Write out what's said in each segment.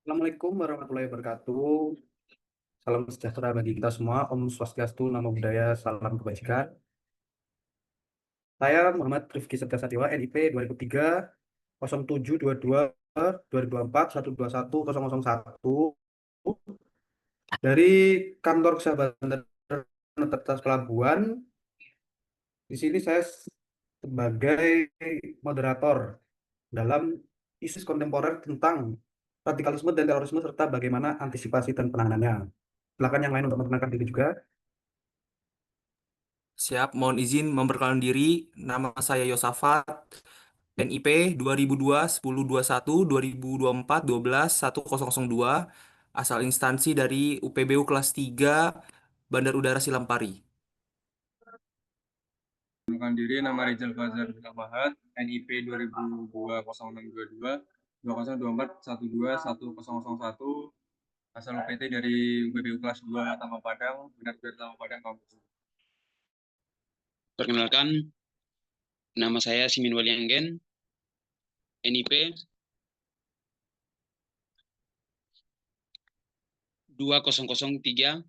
Assalamualaikum warahmatullahi wabarakatuh. Salam sejahtera bagi kita semua. Om Swastiastu, Namo Buddhaya, salam kebajikan. Saya Muhammad Rifki Septia Satiwa, NIP 2003 0722 2024 121 001 dari Kantor Kesahabatan Universitas Pelabuhan. Di sini saya sebagai moderator dalam isu kontemporer tentang radikalisme dan terorisme serta bagaimana antisipasi dan penanganannya. Silakan yang lain untuk memperkenalkan diri juga. Siap, mohon izin memperkenalkan diri. Nama saya Yosafat, NIP 2002 1021 2024 12 1002, asal instansi dari UPBU kelas 3 Bandar Udara Silampari. Perkenalkan diri, nama Rizal Fazar bin Ahmad, NIP 2002-0622 2024 asal UPT dari UPBU kelas 2 Taman Padang, Bandar Udara Taman Padang, Kampus. Perkenalkan, nama saya Simin Walianggen, NIP 2003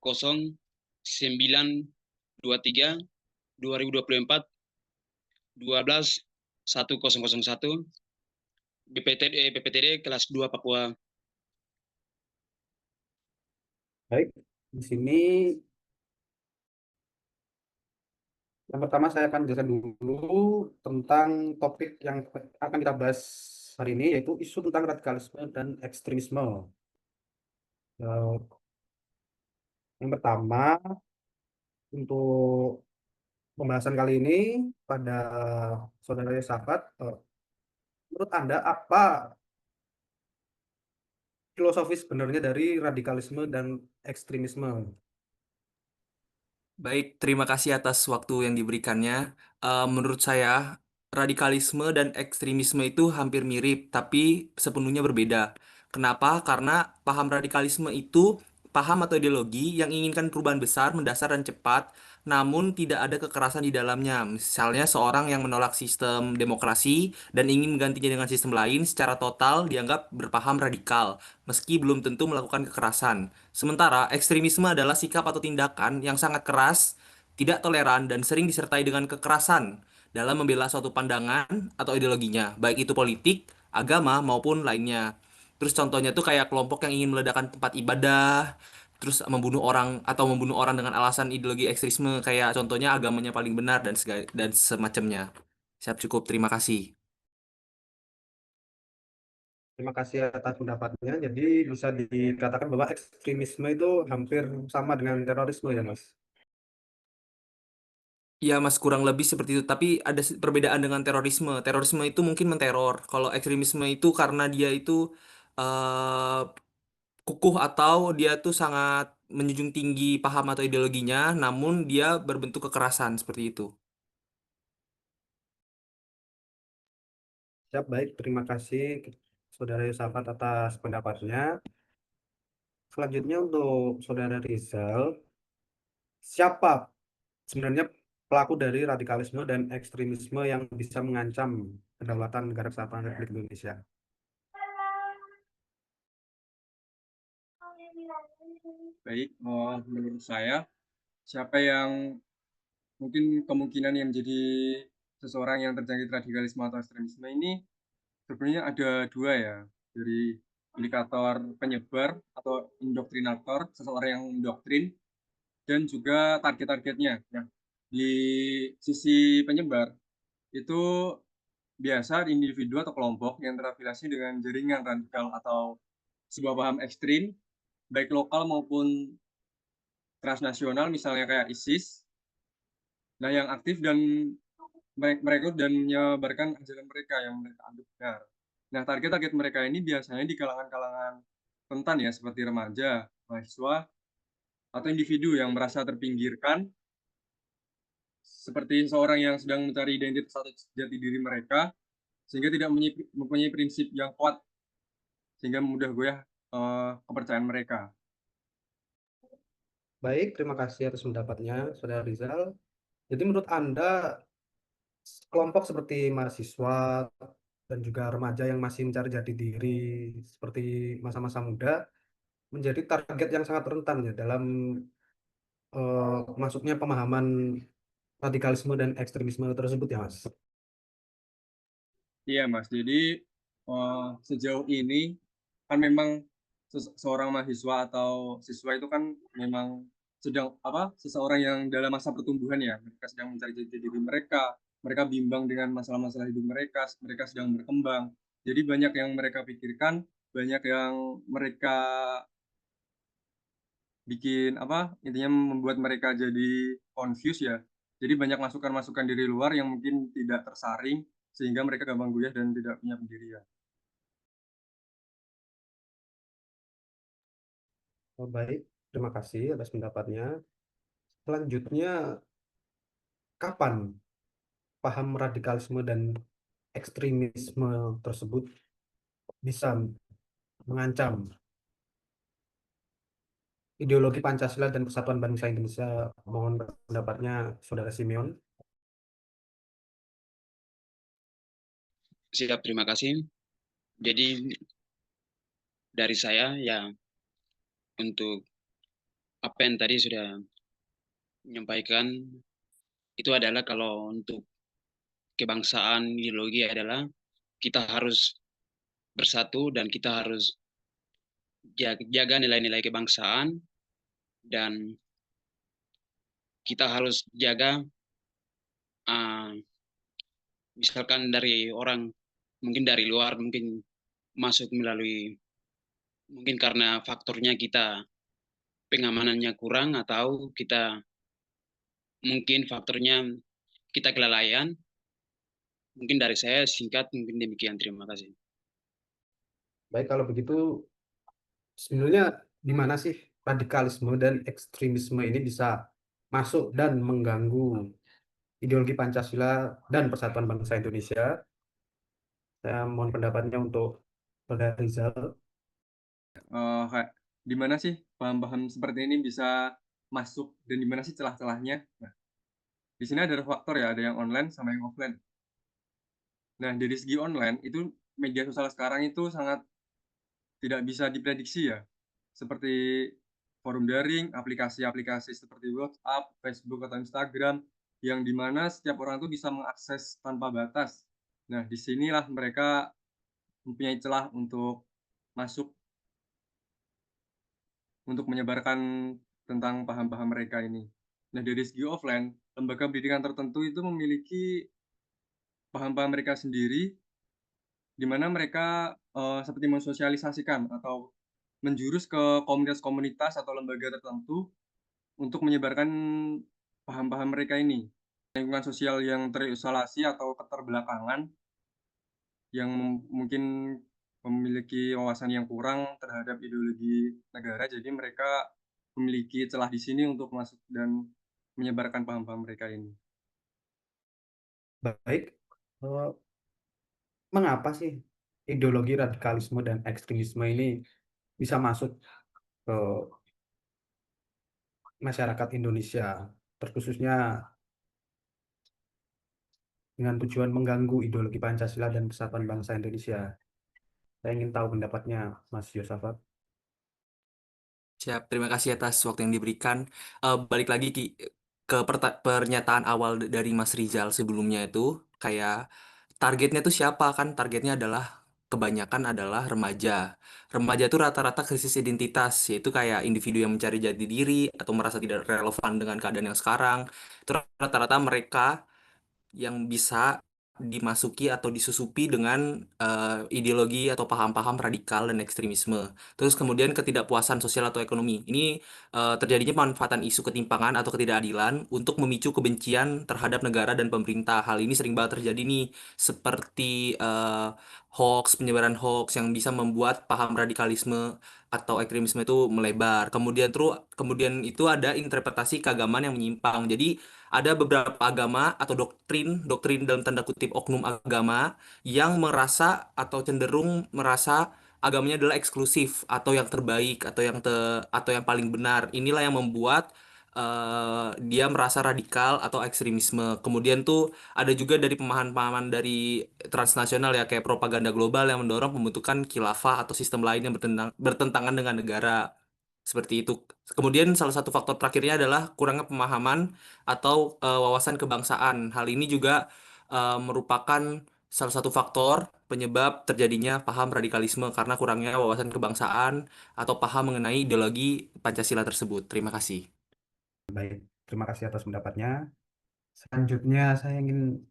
0923 2024 12 1001 BPTD kelas 2 Papua. Baik, di sini yang pertama saya akan jelaskan dulu tentang topik yang akan kita bahas hari ini, yaitu isu tentang radikalisme dan ekstremisme. Eh, Yang pertama, untuk pembahasan kali ini pada saudara Yosafat, menurut Anda apa filosofis sebenarnya dari radikalisme dan ekstremisme? Baik, terima kasih atas waktu yang diberikannya. Menurut saya, radikalisme dan ekstremisme itu hampir mirip, tapi sepenuhnya berbeda. Kenapa? Karena paham radikalisme itu paham atau ideologi yang inginkan perubahan besar, mendasar, dan cepat, namun tidak ada kekerasan di dalamnya. Misalnya, seorang yang menolak sistem demokrasi dan ingin menggantinya dengan sistem lain secara total dianggap berpaham radikal, meski belum tentu melakukan kekerasan. Sementara ekstremisme adalah sikap atau tindakan yang sangat keras, tidak toleran, dan sering disertai dengan kekerasan dalam membela suatu pandangan atau ideologinya, baik itu politik, agama, maupun lainnya. Terus contohnya tuh kayak kelompok yang ingin meledakkan tempat ibadah, terus membunuh orang dengan alasan ideologi ekstremisme, kayak contohnya agamanya paling benar dan semacamnya. Siap, cukup. Terima kasih. Terima kasih atas pendapatnya. Jadi bisa dikatakan bahwa ekstremisme itu hampir sama dengan terorisme ya, Mas. Iya Mas, kurang lebih seperti itu. Tapi ada perbedaan dengan terorisme. Terorisme itu mungkin menteror. Kalau ekstremisme itu karena dia itu eh, kukuh atau dia tuh sangat menjunjung tinggi paham atau ideologinya, namun dia berbentuk kekerasan seperti itu. Siap, baik. Terima kasih Saudara Yusafat atas pendapatnya. Selanjutnya untuk Saudara Rizal, siapa sebenarnya pelaku dari radikalisme dan ekstremisme yang bisa mengancam kedaulatan negara kesatuan Republik Indonesia? Baik, menurut saya, siapa yang mungkin kemungkinan yang menjadi seseorang yang terjangkit radikalisme atau ekstremisme ini sebenarnya ada dua ya, dari indikator penyebar atau indoktrinator, seseorang yang mendoktrin, dan juga target-targetnya. Nah, di sisi penyebar, itu biasa individu atau kelompok yang terafiliasi dengan jaringan radikal atau sebuah paham ekstrim, baik lokal maupun transnasional, misalnya kayak ISIS. Nah, yang aktif dan merekrut dan menyebarkan ajaran mereka yang mereka anggap benar. Nah, target-target mereka ini biasanya di kalangan-kalangan rentan ya, seperti remaja, mahasiswa, atau individu yang merasa terpinggirkan, seperti seorang yang sedang mencari identitas atau jati diri mereka, sehingga tidak mempunyai prinsip yang kuat, sehingga mudah goyah kepercayaan mereka. Baik, terima kasih atas pendapatnya, Saudara Rizal. Jadi menurut Anda, kelompok seperti mahasiswa dan juga remaja yang masih mencari jati diri seperti masa-masa muda menjadi target yang sangat rentan ya dalam masuknya pemahaman radikalisme dan ekstremisme tersebut ya Mas. Iya, Mas. Jadi sejauh ini kan memang seorang mahasiswa atau siswa itu kan memang sedang apa? Seseorang yang dalam masa pertumbuhan ya. Mereka sedang mencari jati diri mereka. Mereka bimbang dengan masalah-masalah hidup mereka. Mereka sedang berkembang. Jadi banyak yang mereka pikirkan, banyak yang mereka bikin apa? Intinya membuat mereka jadi confused ya. Jadi banyak masukan-masukan dari luar yang mungkin tidak tersaring sehingga mereka gampang goyah dan tidak punya pendirian. Oh, baik, terima kasih atas pendapatnya. Selanjutnya, kapan paham radikalisme dan ekstremisme tersebut bisa mengancam ideologi Pancasila dan Persatuan Bangsa Indonesia? Mohon pendapatnya Saudara Simeon. Siap, terima kasih. Jadi dari saya ya, untuk apa yang tadi sudah menyampaikan, itu adalah kalau untuk kebangsaan ideologi adalah kita harus bersatu dan kita harus jaga nilai-nilai kebangsaan, dan kita harus jaga uh, misalkan dari orang mungkin dari luar mungkin masuk melalui, mungkin karena faktornya kita pengamanannya kurang atau kita mungkin faktornya kita kelalaian. Mungkin dari saya singkat mungkin demikian, terima kasih. Baik, kalau begitu sebenarnya di mana sih radikalisme dan ekstremisme ini bisa masuk dan mengganggu ideologi Pancasila dan Persatuan Bangsa Indonesia? Saya mohon pendapatnya untuk Saudara Rizal. Di mana sih paham-paham seperti ini bisa masuk dan di mana sih celah-celahnya? Nah, di sini ada faktor ya, ada yang online sama yang offline. Nah, dari segi online itu media sosial sekarang itu sangat tidak bisa diprediksi ya. Seperti forum daring, aplikasi-aplikasi seperti WhatsApp, Facebook atau Instagram yang dimana setiap orang itu bisa mengakses tanpa batas. Nah, disinilah mereka mempunyai celah untuk masuk untuk menyebarkan tentang paham-paham mereka ini. Nah, dari segi offline, lembaga pendidikan tertentu itu memiliki paham-paham mereka sendiri, di mana mereka seperti mensosialisasikan atau menjurus ke komunitas-komunitas atau lembaga tertentu untuk menyebarkan paham-paham mereka ini. Lingkungan sosial yang terisolasi atau keterbelakangan yang mungkin memiliki wawasan yang kurang terhadap ideologi negara, jadi mereka memiliki celah di sini untuk masuk dan menyebarkan paham-paham mereka ini. Baik, mengapa sih ideologi radikalisme dan ekstremisme ini bisa masuk ke masyarakat Indonesia, terkhususnya dengan tujuan mengganggu ideologi Pancasila dan Persatuan Bangsa Indonesia? Saya ingin tahu pendapatnya Mas Yosafat. Siap, terima kasih atas waktu yang diberikan. Balik lagi ke pernyataan awal dari Mas Rizal sebelumnya itu, kayak targetnya itu siapa kan? Targetnya adalah kebanyakan adalah remaja. Remaja itu rata-rata krisis identitas, yaitu kayak individu yang mencari jati diri atau merasa tidak relevan dengan keadaan yang sekarang. Itu rata-rata mereka yang bisa dimasuki atau disusupi dengan ideologi atau paham-paham radikal dan ekstremisme. Terus kemudian ketidakpuasan sosial atau ekonomi. Ini terjadinya pemanfaatan isu ketimpangan atau ketidakadilan untuk memicu kebencian terhadap negara dan pemerintah. Hal ini sering banget terjadi nih, seperti penyebaran hoax yang bisa membuat paham radikalisme atau ekstremisme itu melebar. Kemudian itu ada interpretasi keagamaan yang menyimpang. Jadi ada beberapa agama atau doktrin dalam tanda kutip oknum agama yang merasa atau cenderung merasa agamanya adalah eksklusif atau yang terbaik atau yang paling benar. Inilah yang membuat dia merasa radikal atau ekstremisme. Kemudian tuh ada juga dari pemahaman-pemahaman dari transnasional ya kayak propaganda global yang mendorong pembentukan khilafah atau sistem lain yang bertentangan dengan negara. Seperti itu. Kemudian salah satu faktor terakhirnya adalah kurangnya pemahaman atau wawasan kebangsaan. Hal ini juga merupakan salah satu faktor penyebab terjadinya paham radikalisme karena kurangnya wawasan kebangsaan atau paham mengenai ideologi Pancasila tersebut. Terima kasih. Baik, terima kasih atas pendapatnya. Selanjutnya saya ingin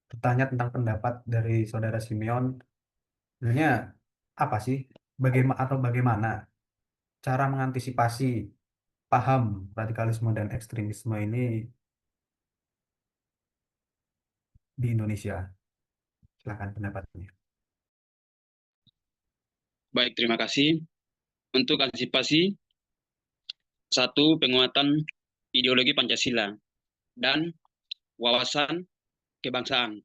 bertanya tentang pendapat dari Saudara Simeon. Sebenarnya apa sih bagaimana cara mengantisipasi paham radikalisme dan ekstremisme ini di Indonesia? Silakan pendapatnya. Baik, terima kasih. Untuk antisipasi, satu, penguatan ideologi Pancasila dan wawasan kebangsaan.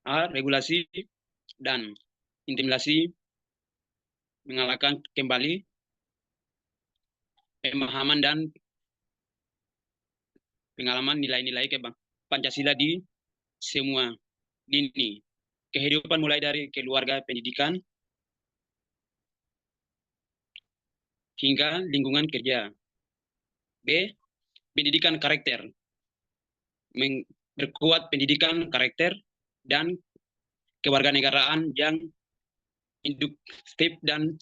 A, regulasi dan intimidasi mengalahkan kembali pemahaman dan pengalaman nilai-nilai Pancasila di semua lini kehidupan, mulai dari keluarga, pendidikan, hingga lingkungan kerja. B, pendidikan karakter. Memperkuat pendidikan karakter dan kewarganegaraan yang induktif dan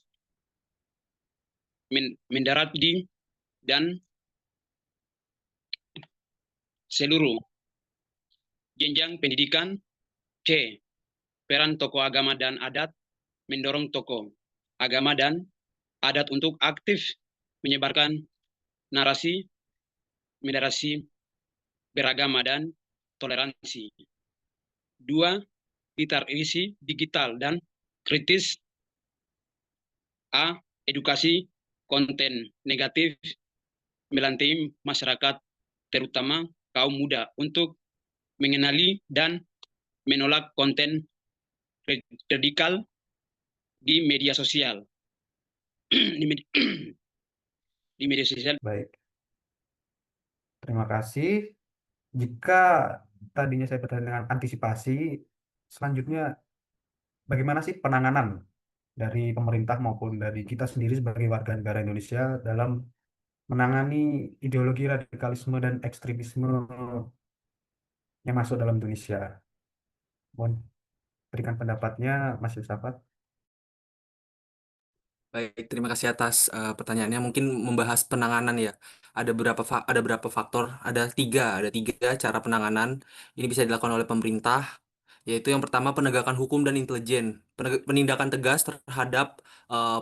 mendarat di dan seluruh jenjang pendidikan. C, peran tokoh agama dan adat, mendorong tokoh agama dan adat untuk aktif menyebarkan narasi moderasi beragama dan toleransi. Dua, literasi digital dan kritis. A, edukasi konten negatif melantai masyarakat, terutama kaum muda, untuk mengenali dan menolak konten radikal di media sosial. di media sosial. Baik, terima kasih. Jika tadinya saya bertanya dengan antisipasi, selanjutnya bagaimana sih penanganan dari pemerintah maupun dari kita sendiri sebagai warga negara Indonesia dalam menangani ideologi radikalisme dan ekstremisme yang masuk dalam Indonesia? Mohon berikan pendapatnya, Mas Yusafat. Baik, terima kasih atas pertanyaannya. Mungkin membahas penanganan ya. Ada berapa faktor? Ada tiga cara penanganan. Ini bisa dilakukan oleh pemerintah, yaitu yang pertama penegakan hukum dan intelijen. Penindakan tegas terhadap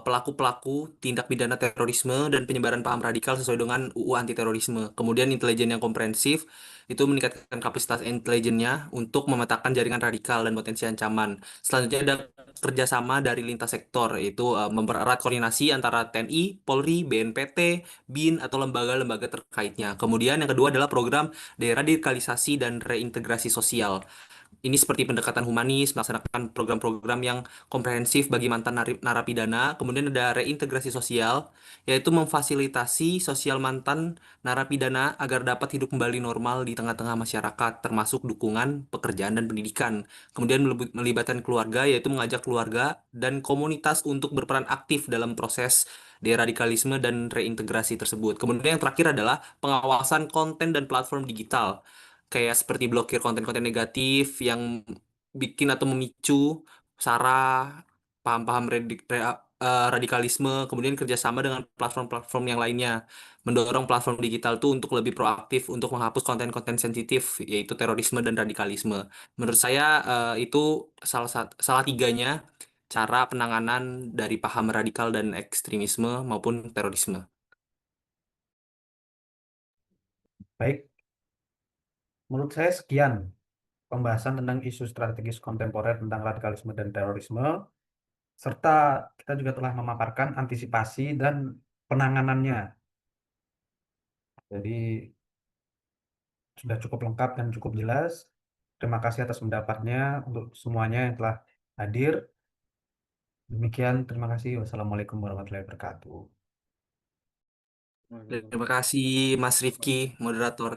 pelaku-pelaku tindak pidana terorisme dan penyebaran paham radikal sesuai dengan UU anti terorisme. Kemudian intelijen yang komprehensif itu meningkatkan kapasitas intelijennya untuk memetakan jaringan radikal dan potensi ancaman. Selanjutnya ada kerjasama dari lintas sektor, yaitu mempererat koordinasi antara TNI, Polri, BNPT, BIN, atau lembaga-lembaga terkaitnya. Kemudian yang kedua adalah program deradikalisasi dan reintegrasi sosial. Ini seperti pendekatan humanis, melaksanakan program-program yang komprehensif bagi mantan narapidana. Kemudian ada reintegrasi sosial, yaitu memfasilitasi sosial mantan narapidana agar dapat hidup kembali normal di tengah-tengah masyarakat, termasuk dukungan pekerjaan dan pendidikan. Kemudian melibatkan keluarga, yaitu mengajak keluarga dan komunitas untuk berperan aktif dalam proses deradikalisme dan reintegrasi tersebut. Kemudian yang terakhir adalah pengawasan konten dan platform digital kayak seperti blokir konten-konten negatif yang bikin atau memicu sara paham-paham radikalisme, kemudian kerjasama dengan platform-platform yang lainnya, mendorong platform digital tuh untuk lebih proaktif untuk menghapus konten-konten sensitif, yaitu terorisme dan radikalisme. Menurut saya itu salah tiganya cara penanganan dari paham radikal dan ekstremisme maupun terorisme. Baik, menurut saya sekian pembahasan tentang isu strategis kontemporer tentang radikalisme dan terorisme, serta kita juga telah memaparkan antisipasi dan penanganannya. Jadi sudah cukup lengkap dan cukup jelas. Terima kasih atas pendapatnya untuk semuanya yang telah hadir. Demikian, terima kasih. Wassalamualaikum warahmatullahi wabarakatuh. Waalaikumsalam. Terima kasih Mas Rifki, moderator.